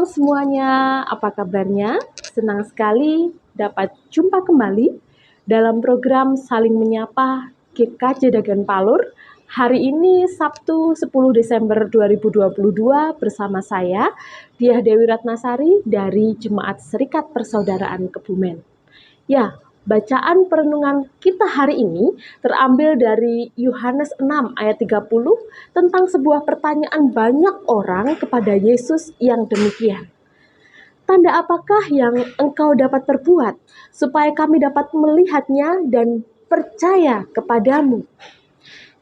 Shalom semuanya, apa kabarnya? Senang sekali dapat jumpa kembali dalam program Saling Menyapa GKJ Dagen Palur. Hari ini Sabtu 10 Desember 2022 bersama saya, Diah Dewi Ratnasari dari Jemaat Serikat Persaudaraan Kebumen. Ya, bacaan perenungan kita hari ini terambil dari Yohanes 6 ayat 30 tentang sebuah pertanyaan banyak orang kepada Yesus yang demikian. Tanda apakah yang engkau dapat perbuat supaya kami dapat melihatnya dan percaya kepadamu?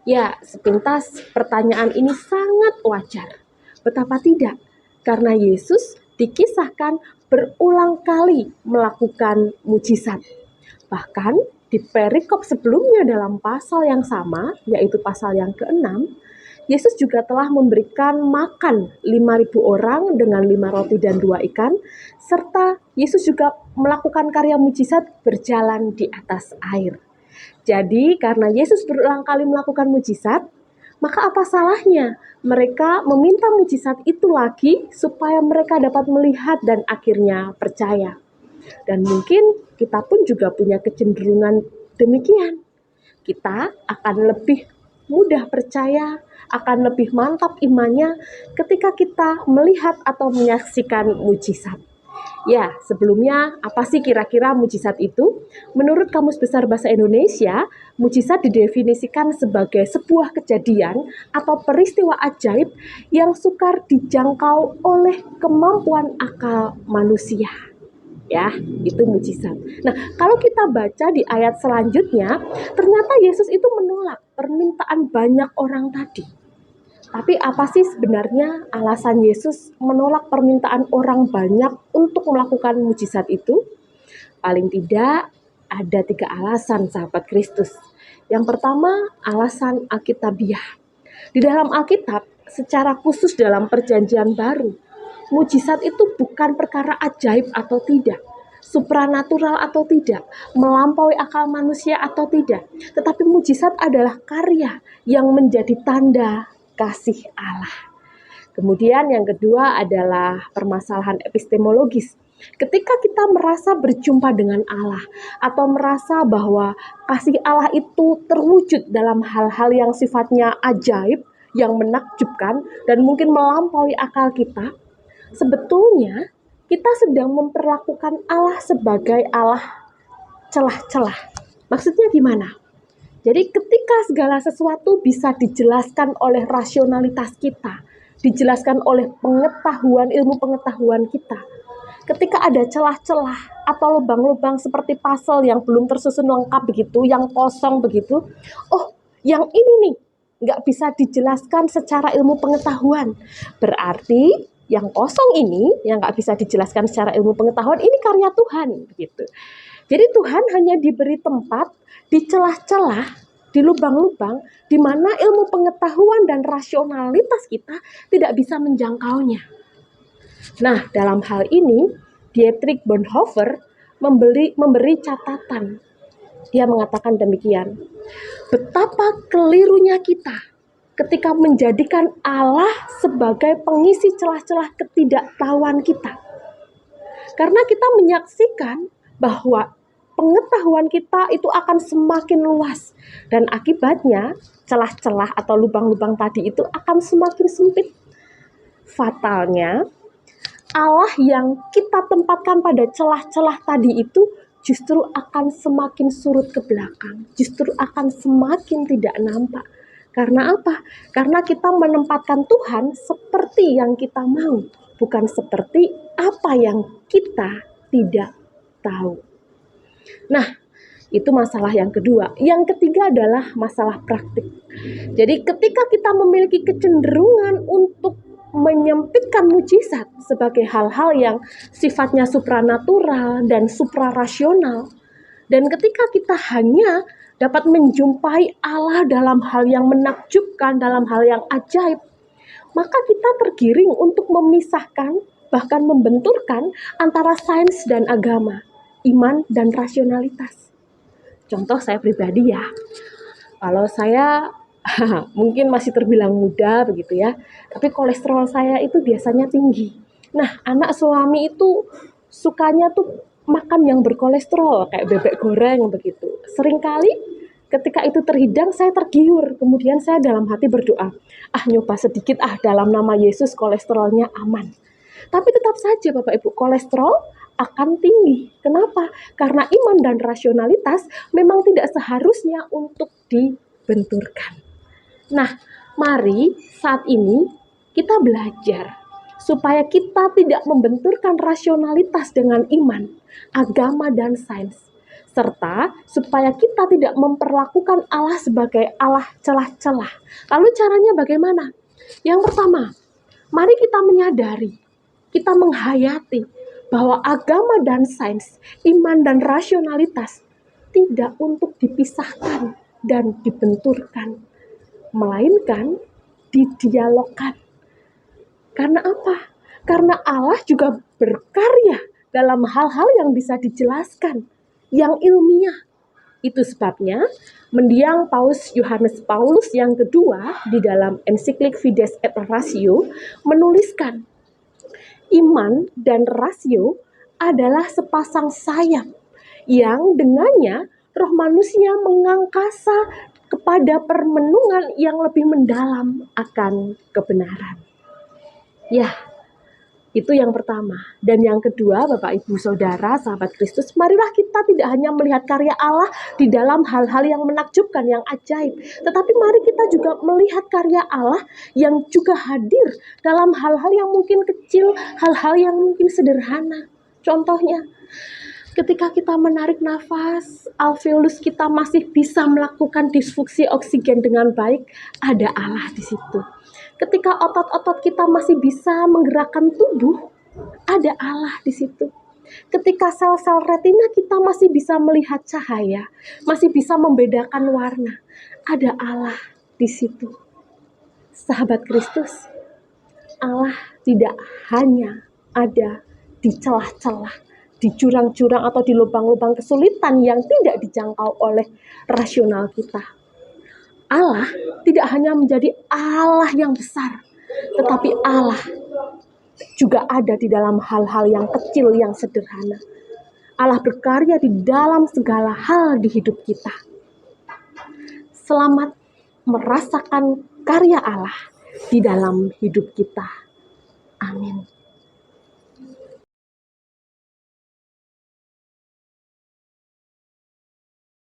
Ya, sepintas pertanyaan ini sangat wajar. Betapa tidak? Karena Yesus dikisahkan berulang kali melakukan mujizat. Bahkan di perikop sebelumnya dalam pasal yang sama, yaitu pasal yang ke-6, Yesus juga telah memberikan makan 5.000 orang dengan 5 roti dan 2 ikan, serta Yesus juga melakukan karya mujizat berjalan di atas air. Jadi karena Yesus berulang kali melakukan mujizat, maka apa salahnya mereka meminta mujizat itu lagi supaya mereka dapat melihat dan akhirnya percaya. Dan mungkin kita pun juga punya kecenderungan demikian. Kita akan lebih mudah percaya, akan lebih mantap imannya ketika kita melihat atau menyaksikan mujizat. Ya, sebelumnya apa sih kira-kira mujizat itu? Menurut Kamus Besar Bahasa Indonesia, mujizat didefinisikan sebagai sebuah kejadian atau peristiwa ajaib yang sukar dijangkau oleh kemampuan akal manusia. Ya, itu mujizat. Nah, kalau kita baca di ayat selanjutnya, ternyata Yesus itu menolak permintaan banyak orang tadi. Tapi apa sih sebenarnya alasan Yesus menolak permintaan orang banyak untuk melakukan mujizat itu? Paling tidak ada 3 alasan sahabat Kristus. Yang pertama, alasan Alkitabiah. Di dalam Alkitab, secara khusus dalam Perjanjian Baru, mujizat itu bukan perkara ajaib atau tidak, supranatural atau tidak, melampaui akal manusia atau tidak, tetapi mujizat adalah karya yang menjadi tanda kasih Allah. Kemudian yang kedua adalah permasalahan epistemologis. Ketika kita merasa berjumpa dengan Allah atau merasa bahwa kasih Allah itu terwujud dalam hal-hal yang sifatnya ajaib, yang menakjubkan dan mungkin melampaui akal kita, sebetulnya kita sedang memperlakukan Allah sebagai Allah celah-celah. Maksudnya gimana? Jadi ketika segala sesuatu bisa dijelaskan oleh rasionalitas kita, dijelaskan oleh ilmu pengetahuan kita, ketika ada celah-celah atau lubang-lubang seperti puzzle yang belum tersusun lengkap begitu, yang kosong begitu, oh yang ini nih nggak bisa dijelaskan secara ilmu pengetahuan, berarti yang kosong ini, yang nggak bisa dijelaskan secara ilmu pengetahuan, ini karya Tuhan begitu. Jadi Tuhan hanya diberi tempat di celah-celah, di lubang-lubang, di mana ilmu pengetahuan dan rasionalitas kita tidak bisa menjangkaunya. Nah, dalam hal ini, Dietrich Bonhoeffer memberi catatan. Dia mengatakan demikian, betapa kelirunya kita ketika menjadikan Allah sebagai pengisi celah-celah ketidaktahuan kita. Karena kita menyaksikan bahwa pengetahuan kita itu akan semakin luas dan akibatnya celah-celah atau lubang-lubang tadi itu akan semakin sempit. Fatalnya, Allah yang kita tempatkan pada celah-celah tadi itu justru akan semakin surut ke belakang, justru akan semakin tidak nampak. Karena apa? Karena kita menempatkan Tuhan seperti yang kita mau, bukan seperti apa yang kita tidak tahu. Nah, itu masalah yang kedua. Yang ketiga adalah masalah praktik. Jadi ketika kita memiliki kecenderungan untuk menyempitkan mujizat sebagai hal-hal yang sifatnya supranatural dan suprarasional, dan ketika kita hanya dapat menjumpai Allah dalam hal yang menakjubkan, dalam hal yang ajaib, maka kita tergiring untuk memisahkan, bahkan membenturkan antara sains dan agama, iman dan rasionalitas. Contoh saya pribadi ya, kalau saya mungkin masih terbilang muda begitu ya, tapi kolesterol saya itu biasanya tinggi. Nah, anak suami itu sukanya tuh makan yang berkolesterol, kayak bebek goreng begitu. Seringkali ketika itu terhidang, saya tergiur. Kemudian saya dalam hati berdoa, nyoba sedikit dalam nama Yesus kolesterolnya aman. Tapi tetap saja Bapak Ibu, kolesterol akan tinggi. Kenapa? Karena iman dan rasionalitas memang tidak seharusnya untuk dibenturkan. Nah, mari saat ini kita belajar supaya kita tidak membenturkan rasionalitas dengan iman, agama, dan sains. Serta supaya kita tidak memperlakukan Allah sebagai Allah celah-celah. Lalu caranya bagaimana? Yang pertama, mari kita menyadari, kita menghayati bahwa agama dan sains, iman dan rasionalitas tidak untuk dipisahkan dan dibenturkan, melainkan didialogkan. Karena apa? Karena Allah juga berkarya dalam hal-hal yang bisa dijelaskan, yang ilmiah. Itu sebabnya mendiang Paus Yohanes Paulus yang kedua di dalam ensiklik Fides et Ratio menuliskan, iman dan rasio adalah sepasang sayap yang dengannya roh manusia mengangkasa kepada permenungan yang lebih mendalam akan kebenaran. Ya, itu yang pertama. Dan yang kedua, Bapak, Ibu, Saudara, sahabat Kristus, marilah kita tidak hanya melihat karya Allah di dalam hal-hal yang menakjubkan, yang ajaib. Tetapi mari kita juga melihat karya Allah yang juga hadir dalam hal-hal yang mungkin kecil, hal-hal yang mungkin sederhana. Contohnya, ketika kita menarik nafas, alveolus kita masih bisa melakukan disfungsi oksigen dengan baik, ada Allah di situ. Ketika otot-otot kita masih bisa menggerakkan tubuh, ada Allah di situ. Ketika sel-sel retina kita masih bisa melihat cahaya, masih bisa membedakan warna, ada Allah di situ. Sahabat Kristus, Allah tidak hanya ada di celah-celah, di jurang-jurang atau di lubang-lubang kesulitan yang tidak dijangkau oleh rasional kita. Allah tidak hanya menjadi Allah yang besar, tetapi Allah juga ada di dalam hal-hal yang kecil, yang sederhana. Allah berkarya di dalam segala hal di hidup kita. Selamat merasakan karya Allah di dalam hidup kita. Amin.